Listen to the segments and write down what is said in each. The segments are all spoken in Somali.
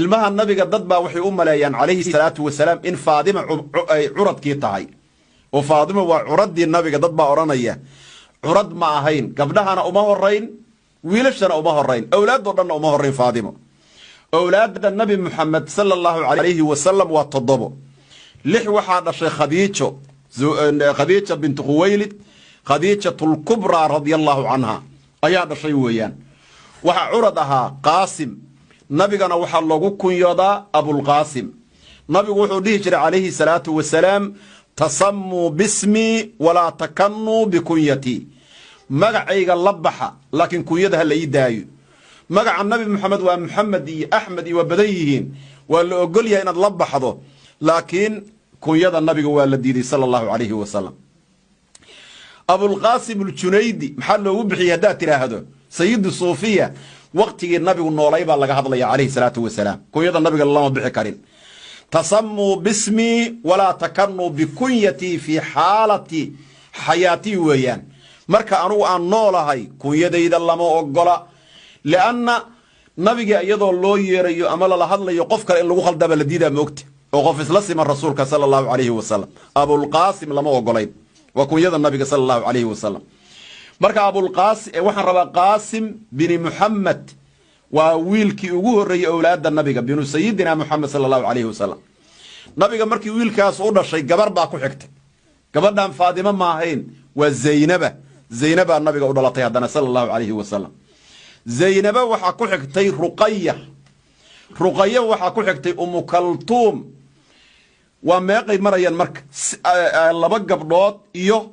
ilmaha nabiga dad baa waxay u maleeyaan calayhi salaatu wasalaam in faadima ay curadkii tahay oo faadima waa curadii nabiga dad baa oranaya curad ma ahayn gabdhahana uma horeyn wiilashana uma horeyn awlaadoo dhanna uma horeyn faadimo awlaadda nabi muxamed sallallahu alayhi wasallam waa 7 6 waxaa dhashay khadiija bint khuwaylid khadiijatul kubra radiyallahu anha ayaa dhashay weeyaan waxa curad ahaa qaasim nabigana waxaa loogu kunyoodaa abul qaasim nabigu wuxuu dhihi jiray calayhi salaatu wasalaam tasammuu bismi walaa takannuu bikunyati magacayga la baxa laakiin kunyada ha la ii daayo magaca nabi maxamed waa maxamed iyo axmed iyo waa badan yihiin waa la ogol yahay inaad la baxdo laakiin kunyada nabiga waa la diiday sallallahu alayhi wasallam abul qaasim al-junaydi maxaa loogu bixiyay haddaad tiraahdo sayidu suufiya waqtigii nabigu noolay baa laga hadlaya calayhi salaatu wasalaam kunyada nabiga lama bixi karin tasammuu bismi walaa takannuu bikunyati fi xaalati xayaatii weeyaan marka anugu aan noolahay kunyadayda lama ogola lianna nabiga iyadoo loo yeerayo ama lala hadlayo qof kale in lagu khaldaba la diidaa moogta oo qof isla siman rasuulka sallallahu alayhi wasallam abul qaasim lama ogolayn waa kunyada nabiga sallallahu alayhi wasallam marka abul qaasim waxaan rabaa qaasim bin muhammad waa wiilkii ugu horeeyay awlaadda nabiga binu sayidina muhammad sallallahu alayhi wasallam nabiga markii wiilkaas u dhashay gabar baa ku xigtay gabadhan faadima ma ahayn waa zaynaba nabiga u dhalatay hadana sallallahu alayhi wasallam zaynaba waxa ku xigtay ruqayya waxa ku xigtay kaltuum waa meeqay marayaan marka 2 gabdhood iyo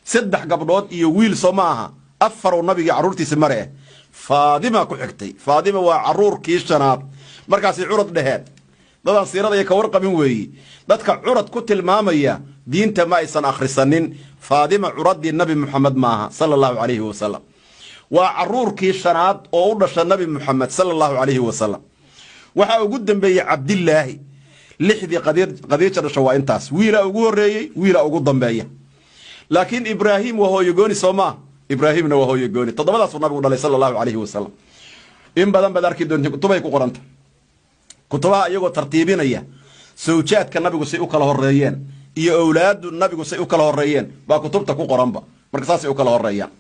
3 gabdhood iyo wiil Soomaha 4 nabiga caruurtiisa mare faadima ku xigtay faadima waa caruurkii shanaad markaas curad dhaheed dadan siirada ay ka warqabin weeyii dadka curad ku tilmaamaya diinta ma aysan akhrisanin faadima curadii nabi maxamed maaha sallallahu alayhi wasallam waa caruurkii shanaad oo u dhashay nabi maxamed sallallahu alayhi wasallam waxa ugu dambeeyay abdillaahi lixdii qadiija dhashay waa intaas wiila ugu horeeyay wiila ugu dambeeya laakiin ibraahim waa hooyagooni Soomaa ibraahimna waa hooyagooni todobadaas nabigu dhalay sallallahu alayhi wasallam in badan badarkii doontii kutubay ku qoranta kutubaha iyagoo tartiibinaya sawjaadka nabigu si u kala horeeyeen iyo awlaadu nabigu si u kala horeeyeen baa kutubta ku qoranba marka saas ay u kala horeeyaan